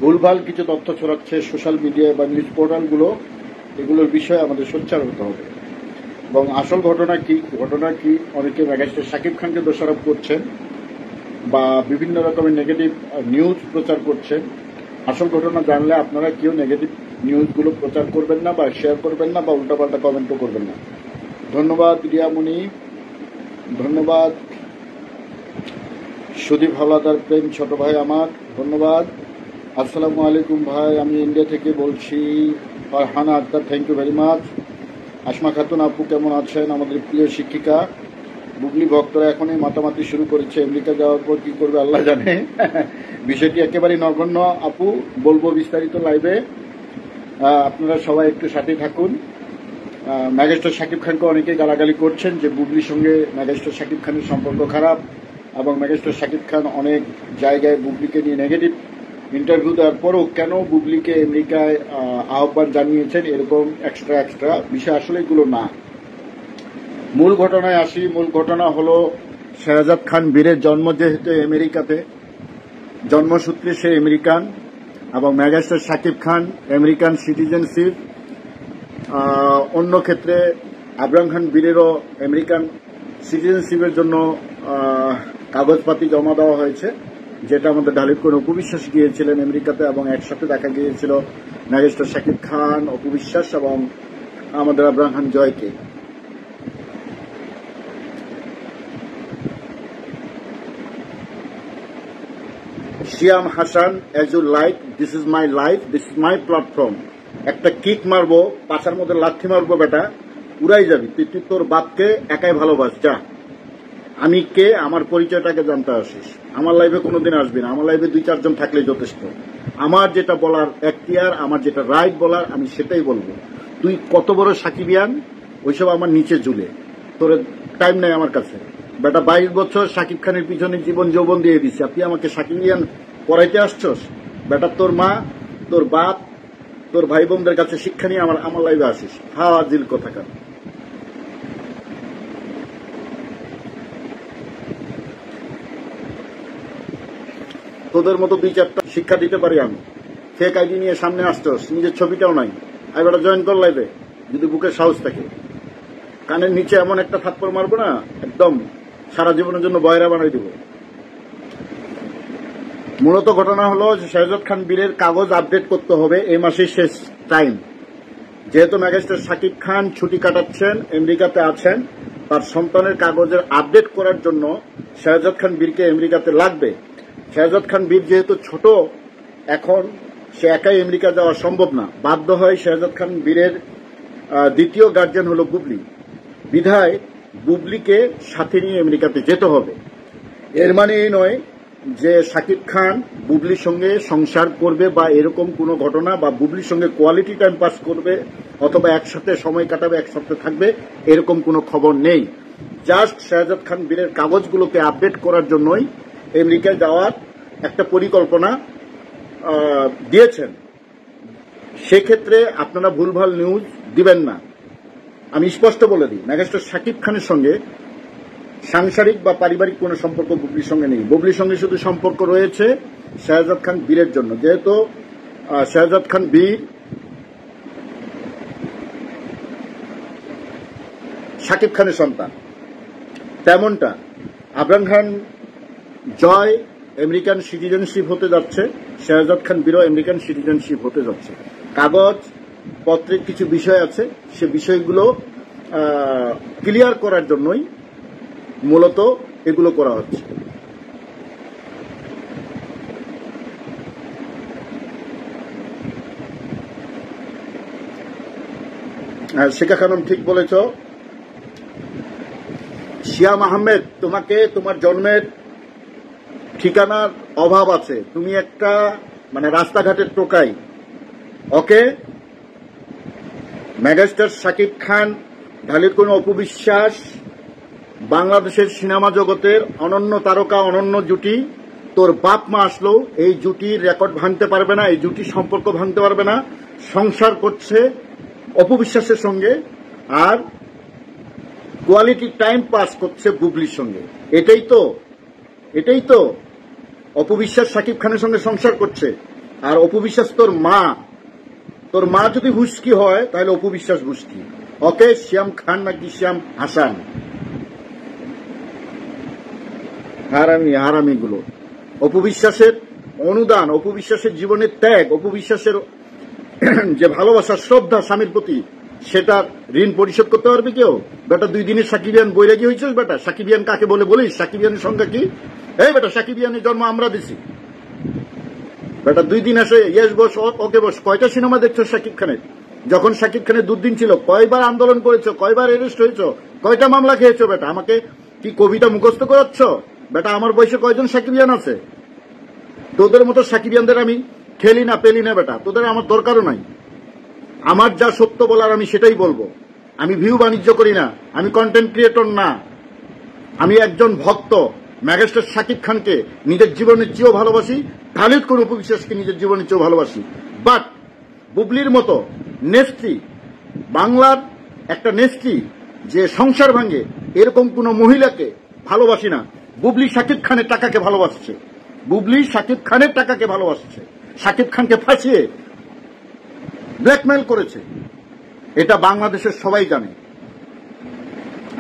ভুলভাল কিছু তথ্য ছড়াচ্ছে সোশ্যাল মিডিয়ায় বা নিউজ পোর্টালগুলো, এগুলোর বিষয়ে আমাদের সোচ্চার হতে হবে। এবং আসল ঘটনা কি অনেকে মেগাস্টার শাকিব খানকে দোষারোপ করছেন বা বিভিন্ন রকমের নেগেটিভ নিউজ প্রচার করছেন। আসল ঘটনা জানলে আপনারা কেউ নেগেটিভ নিউজগুলো প্রচার করবেন না বা শেয়ার করবেন না বা উল্টাপাল্টা কমেন্টও করবেন না। ধন্যবাদ রিয়ামণি, ধন্যবাদ সুদীপ হাওলাদার প্রেম ছোট ভাই আমার, ধন্যবাদ। আসসালামু আলাইকুম ভাই, আমি ইন্ডিয়া থেকে বলছি। Farhana Akhtar, thank you very much. Asma Khatun আপু কেমন আছেন? আমাদের প্রিয় শিক্ষিকা। বুবলি ভক্তরা এখনই মাতামাতি শুরু করেছে, আমেরিকা যাওয়ার পর কি করবে আল্লাহ জানে। বিষয়টি একেবারেই নগণ্য আপু, বলবো বিস্তারিত লাইভে। আপনারা সবাই একটু সাথে থাকুন। মেগাস্টার শাকিব খানকে অনেকেই গালাগালি করছেন যে বুবলির সঙ্গে মেগাস্টার শাকিব খানের সম্পর্ক খারাপ, এবং মেগাস্টার শাকিব খান অনেক জায়গায় বুবলিকে নিয়ে নেগেটিভ ইন্টারভিউ দেওয়ার পরও কেন বুবলিকে আমেরিকায় আহ্বান জানিয়েছেন, এরকম এক্সট্রা বিষয় আসলে এগুলো না। মূল ঘটনায় আসি। মূল ঘটনা হলো শাহজাদ খান বীরের জন্ম যেহেতু আমেরিকাতে, জন্মসূত্রে সে আমেরিকান, এবং megastar Shakib Khan American citizenship. অন্য ক্ষেত্রে আবরাম খান বীরেরও আমেরিকান সিটিজেনশিপের জন্য কাগজপাতি জমা দেওয়া হয়েছে, যেটা আমাদের ঢালির কোন অপবিশ্বাস গিয়েছিলেন আমেরিকাতে, এবং একসাথে দেখা গিয়েছিল মেগাস্টার শাকিব খান, অপবিশ্বাস এবং আমাদের আবরাম খান জয়কে। Shiyam Hasan, as you like, this is my life, this is my platform. একটা কিক মারবো, পাশার মধ্যে লাথি মারবো, বেটা উড়াই যাবি তুই। তোর বাপকে একাই ভালোবাস, যা। আমি কে, আমার পরিচয়টাকে জানতে আসিস। আমার লাইভে কোনোদিন আসবি না। আমার লাইভে 2-4 জন থাকলে যথেষ্ট। আমার যেটা বলার এখতিয়ার, আমার যেটা রাইট বলার, আমি সেটাই বলবো। তুই কত বড় সাকিবিয়ান, ওইসব আমার নিচে ঝুলে, তোর টাইম নেই আমার কাছে। বেটা 22 বছর শাকিব খানের পিছনে জীবন যৌবন দিয়ে দিচ্ছে, আপনি আমাকে সাকিবিয়ান পড়াইতে আসছস? বেটা তোর মা, তোর বাপ, তোর ভাই বোনদের কাছে শিক্ষা নিয়ে আমার লাইভে আসিস। হাওয়া দিল কোথাকার। তোদের মতো 2-4টা শিক্ষা দিতে পারি আমি। ফেক আইডি নিয়ে সামনে আসছস, নিজের ছবিটাও নাই। আই বেটা জয়েন কর লাইভে, যদি বুকের সাহস থাকে। কানের নিচে এমন একটা থাপ্পড় মারবো না, একদম সারা জীবনের জন্য বয়রা বানাই দিব। মূলত ঘটনা হলো যে শাহজাদ খান বীরের কাগজ আপডেট করতে হবে, এই মাসের শেষ টাইম। যেহেতু মেগাস্টার শাকিব খান ছুটি কাটাচ্ছেন, আমেরিকাতে আছেন, তার সন্তানের কাগজের আপডেট করার জন্য শাহজাদ খান বীরকে আমেরিকাতে লাগবে। শাহজাদ খান বীর যেহেতু ছোট, এখন সে একাই আমেরিকা যাওয়া সম্ভব না, বাধ্য হয় শাহজাদ খান বীরের দ্বিতীয় গার্জিয়ান হলো বুবলি। বিধায় বুবলিকে সাথে নিয়ে আমেরিকাতে যেতে হবে। এর মানে এই নয় যে শাকিব খান বুবলির সঙ্গে সংসার করবে বা এরকম কোনো ঘটনা, বা বুবলির সঙ্গে কোয়ালিটি টাইম পাস করবে অথবা একসাথে সময় কাটাবে, একসাথে থাকবে, এরকম কোনো খবর নেই। জাস্ট শাহজাদ খান বীরের কাগজগুলোকে আপডেট করার জন্যই আমেরিকায় যাওয়ার একটা পরিকল্পনা দিয়েছেন। সেক্ষেত্রে আপনারা ভুলভাল নিউজ দিবেন না। আমি স্পষ্ট বলে দিই, মেগাস্টার শাকিব খানের সঙ্গে সাংসারিক বা পারিবারিক কোনো সম্পর্ক বুবলির সঙ্গে নেই। বুবলির সঙ্গে শুধু সম্পর্ক রয়েছে শাহজাদ খান বীরের জন্য, যেহেতু শাহজাদ খান বীর শাকিব খানের সন্তান, তেমনটা আবরাম খান জয় আমেরিকান সিটিজেনশিপ হতে যাচ্ছে, শাহজাদ খান বীরও আমেরিকান সিটিজেনশিপ হতে যাচ্ছে। কাগজ পত্রের কিছু বিষয় আছে, সে বিষয়গুলো ক্লিয়ার করার জন্যই মূলত এগুলো করা হচ্ছে। শিখা খানম ঠিক বলেছ। শিয়াম আহমেদ, তোমাকে তোমার জন্মের ঠিকানার অভাব আছে, তুমি একটা রাস্তাঘাটের টোকাই। ওকে, মেগাস্টার শাকিব খান, ঢালির কোনো অপবিশ্বাস, বাংলাদেশের সিনেমা জগতের অনন্য তারকা, অনন্য জুটি। তোর বাপ মা আসলেও এই জুটির রেকর্ড ভাঙতে পারবে না, এই জুটির সম্পর্ক ভাঙতে পারবে না। সংসার করছে অপবিশ্বাসের সঙ্গে, আর কোয়ালিটি টাইম পাস করছে বুবলির সঙ্গে। এটাই তো অপবিশ্বাস শাকিব খানের সঙ্গে সংসার করছে। আর অপু বিশ্বাস তোর মা যদি হুস্কি হয় তাহলে অপু বিশ্বাস হুস্কি। ওকে, শ্যাম খান নাকি শ্যাম হাসান, হারামি গুলো। অপু বিশ্বাসের অনুদান, অপু বিশ্বাসের জীবনের ত্যাগ, অপু বিশ্বাসের যে ভালোবাসা শ্রদ্ধা স্বামীর প্রতি, সেটার ঋণ পরিশোধ করতে পারবে কেউ? বেটা 2 দিনের সাকিবিয়ান বৈরাগী হয়েছিস বেটা। সাকিবিয়ান কাকে বলে বলিস? সাকিবিয়ানের সংখ্যা কি? এই বেটা, সাকিবিয়ানের জন্ম আমরা দিছি বেটা। 2 দিন আসে ইয়েস বস ওকে বস। কয়টা সিনেমা দেখছো শাকিব খানের? যখন শাকিব খানের দুর্দিন ছিল কয়বার আন্দোলন করেছো, কয়বার অ্যারেস্ট হয়েছো, কয়টা মামলা খেয়েছো বেটা? আমাকে কি কবিতা মুখস্থ করাচ্ছ বেটা? আমার বয়সে কয়জন সাকিবিয়ান আছে? তোদের মতো সাকিবিয়ানদের আমি ঠেলি না পেলি না বেটা, তোদের আমার দরকারও নাই। আমার যা সত্য বলার আমি সেটাই বলবো। আমি ভিউ বাণিজ্য করি না, আমি কন্টেন্ট ক্রিয়েটর না, আমি একজন ভক্ত। মেগাস্টার শাকিব খানকে নিজের জীবনের চেয়েও ভালোবাসি, খালিদ কোন অপু বিশ্বাসকে নিজের জীবনের চেয়েও ভালোবাসি। বাট বুবলির মতো নেত্রী, বাংলার একটা নেত্রী যে সংসার ভাঙে, এরকম কোন মহিলাকে ভালোবাসি না। বুবলি শাকিব খানের টাকাকে ভালোবাসছে, বুবলি শাকিব খানের টাকাকে ভালোবাসছে, শাকিব খানকে ফাঁসিয়ে ব্ল্যাকমেইল করেছে। এটা বাংলাদেশের সবাই জানে।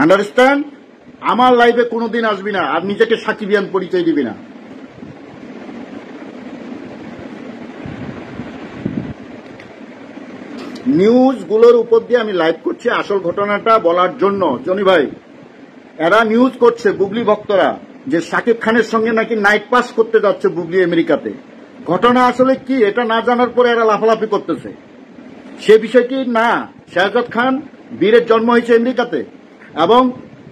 আন্ডারস্ট্যান্ড? আমার লাইভে কোনোদিন আসবি না আর নিজেকে সাকিবিয়ান পরিচয় দিবি না। নিউজগুলোর উপর দিয়ে আমি লাইভ করছি আসল ঘটনাটা বলার জন্য। জনি ভাই, এরা নিউজ করছে বুবলি ভক্তরা যে শাকিব খানের সঙ্গে নাকি নাইট পাস করতে যাচ্ছে বুবলি আমেরিকাতে। ঘটনা আসলে কি এটা না জানার পরে এরা লাফালাফি করতেছে। সে বিষয়টি না, শাহজাদ খান বীরের জন্ম হয়েছে আমেরিকাতে এবং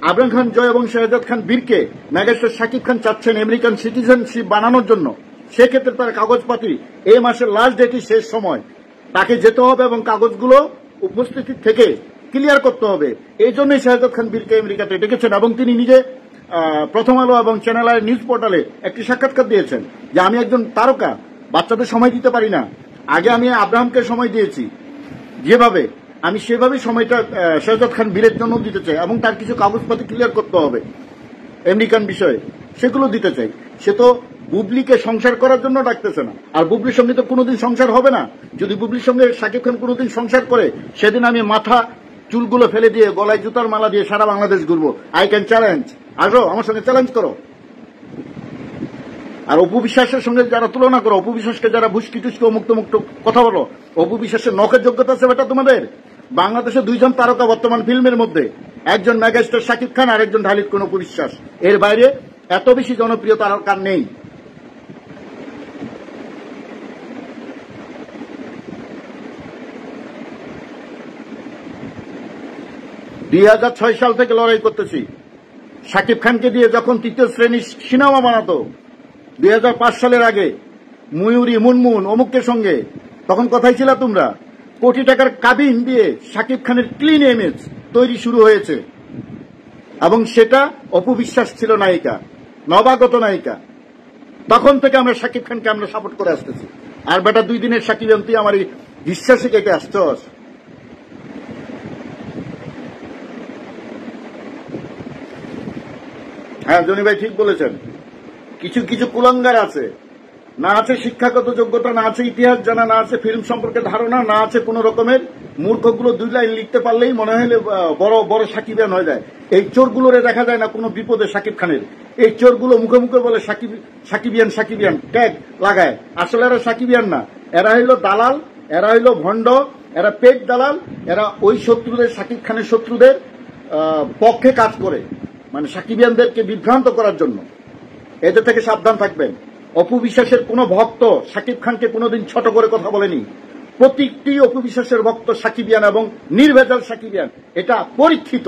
আবরাম খান জয় এবং শাহজাদ খান বীরকে মেগাস্টার শাকিব খান চাচ্ছেন আমেরিকান সিটিজেনশিপ বানানোর জন্য। সেক্ষেত্রে তার কাগজপাতি এই মাসের লাস্ট ডেটই শেষ সময়, তাকে যেতে হবে এবং কাগজগুলো উপস্থিতি থেকে ক্লিয়ার করতে হবে। এই জন্যই শাহজাদ খান বীরকে আমেরিকাতে ডেকেছেন এবং তিনি নিজে প্রথম আলো এবং চ্যানেল আই নিউজ পোর্টালে একটি সাক্ষাৎকার দিয়েছেন যে আমি একজন তারকা, বাচ্চাদের সময় দিতে পারি না। আগে আমি আব্রাহামকে সময় দিয়েছি যেভাবে, আমি সেভাবেই সময়টা শাহজাদ খান বীরের জন্য দিতে চাই এবং তার কিছু কাগজপাতি ক্লিয়ার করতে হবে আমেরিকান বিষয়ে, সেগুলো দিতে চাই। সে তো বুবলিকে সংসার করার জন্য ডাকতেছে না, আর বুবলির সঙ্গে তো কোনোদিন সংসার হবে না। যদি বুবলির সঙ্গে শাকিব খান কোনোদিন সংসার করে, সেদিন আমি মাথা চুলগুলো ফেলে দিয়ে গলায় জুতার মালা দিয়ে সারা বাংলাদেশ ঘুরবো। আই ক্যান চ্যালেঞ্জ, আসো আমার সঙ্গে চ্যালেঞ্জ করো। আর অপু বিশ্বাসের সঙ্গে যারা তুলনা করো, অপু বিশ্বাসকে যারা ভুস্কি টুস্কি মুক্ত মুক্ত কথা বলো, অপু বিশ্বাসের নখের যোগ্যতা আছে বেটা তোমাদের? বাংলাদেশে 2 জন তারকা বর্তমান ফিল্মের মধ্যে, একজন মেগাস্টার শাকিব খান আর একজন খালিদ কোন অপু বিশ্বাস। এর বাইরে এত বেশি জনপ্রিয় তারকা নেই। দুই 2006 সাল থেকে লড়াই করতেছি। শাকিব খানকে দিয়ে যখন 3য় শ্রেণীর সিনেমা বানাতো 2005 সালের আগে, ময়ূরী মুনমুন অমুকের সঙ্গে, তখন কথাই ছিল তোমরা। কোটি টাকার কাবিন দিয়ে শাকিব খানের ক্লিন ইমেজ তৈরি শুরু হয়েছে এবং সেটা অপু বিশ্বাস ছিল নায়িকা, নবাগত নায়িকা। তখন থেকে আমরা শাকিব খানকে আমরা সাপোর্ট করে আসতেছি। আর বেটা 2 দিনের শাকিব তুই আমার এই বিশ্বাসে কেটে আসছস। হ্যাঁ জনি ভাই ঠিক বলেছেন, কিছু কিছু কুলাঙ্গার আছে, না আছে শিক্ষাগত যোগ্যতা, না আছে ইতিহাস জানা, না আছে ফিল্ম সম্পর্কে ধারণা, না আছে কোন রকমের। মূর্খগুলো 2 লাইন লিখতে পারলেই মনে হলে বড় বড় সাকিবিয়ান হয়ে যায়। এই চোরগুলোরে দেখা যায় না কোনো বিপদে শাকিব খানের। এই চোরগুলো মুখে মুখে বলে সাকিবিয়ান সাকিবিয়ান ট্যাগ লাগায়, আসলে এরা সাকিবিয়ান না, এরা হইল দালাল, এরা হইল ভণ্ড, এরা পেট দালাল, এরা ওই শত্রুদের, শাকিব খানের শত্রুদের পক্ষে কাজ করে, মানে সাকিবিয়ানদেরকে বিভ্রান্ত করার জন্য। এদের থেকে সাবধান থাকবেন। অপু বিশ্বাসের কোন ভক্ত শাকিব খানকে কোনোদিন ছোট করে কথা বলেনি। প্রত্যেকটি অপু বিশ্বাসের ভক্ত সাকিবিয়ান এবং নির্ভেজাল সাকিবিয়ান, এটা পরীক্ষিত।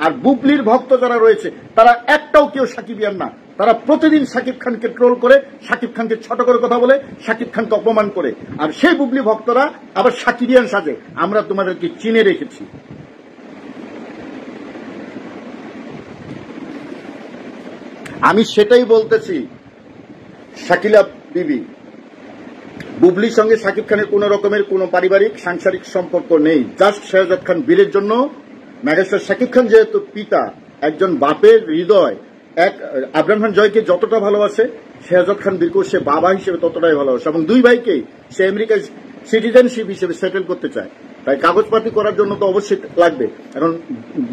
আর বুবলির ভক্ত যারা রয়েছে তারা একটাও কেউ সাকিবিয়ান না, তারা প্রতিদিন শাকিব খানকে ট্রোল করে, শাকিব খানকে ছোট করে কথা বলে, শাকিব খানকে অপমান করে। আর সেই বুবলি ভক্তরা আবার সাকিবিয়ান সাজে। আমরা তোমাদেরকে চিনে রেখেছি। আমি সেটাই বলতেছি। শাকিলা বিবি, বুবলির সঙ্গে শাকিব খানের কোন রকমের কোন পারিবারিক সাংসারিক সম্পর্ক নেই। জাস্ট শাহজাদ খান বীরের জন্য মেগাস্টার শাকিব খান যেহেতু পিতা, একজন বাপের হৃদয়, এক আবরাম খান জয়কে যতটা ভালোবাসে, শেহজাদ খান বীরকেও সে বাবা হিসেবে ততটাই ভালোবাসে, এবং দুই ভাইকেই সে আমেরিকার সিটিজেনশিপ হিসেবে সেটেল করতে চায়। তাই কাগজপাতি করার জন্য তো অবশ্যই লাগবে। এখন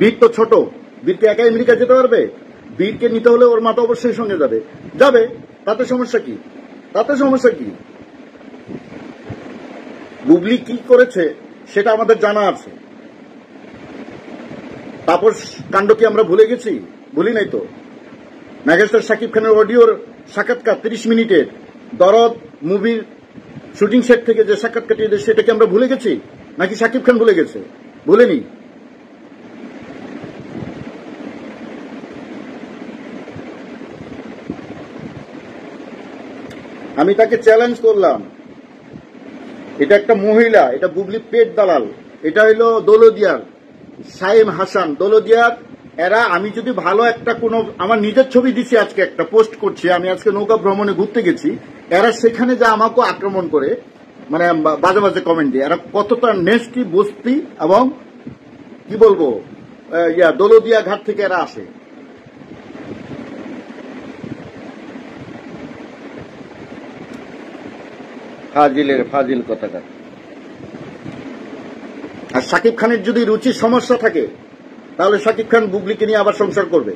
বীর তো ছোট, বীরকে একা আমেরিকা যেতে পারবে? বীরকে নিতে হলে ওর মা তো অবশ্যই সঙ্গে যাবে, তাতে সমস্যা কি? বুবলি কি করেছে সেটা আমাদের জানা আছে। তাপস কাণ্ড কি আমরা ভুলে গেছি? ভুলি নাই তো। মেগাস্টার শাকিব খানের অডিওর সাক্ষাৎকার 30 মিনিটের দরদ মুভির শুটিং সেট থেকে যে সাক্ষাৎকার সেটা কি আমরা ভুলে গেছি, নাকি শাকিব খান ভুলে গেছে? ভুলেনি। আমি তাকে চ্যালেঞ্জ করলাম, এটা একটা মহিলা, এটা বুবলি পেট দালাল, এটা হইলো দৌলদিয়ার সাইম হাসান দৌলদিয়ার এরা। আমি যদি ভালো একটা কোনো আমার নিজের ছবি দিছি, আজকে একটা পোস্ট করছি, আমি আজকে নৌকা ভ্রমণে ঘুরতে গেছি, এরা সেখানে যা আমাকে আক্রমণ করে, মানে বাজে বাজে কমেন্ট দিয়ে, এরা কতটা নেস্টি বস্তি এবং কি বলবো দৌলদিয়া ঘাট থেকে এরা আসে। ফাজিল কথাকার। আর শাকিব খানের যদি রুচির সমস্যা থাকে, তাহলে শাকিব খান বুবলিকে নিয়ে আবার সংসার করবে।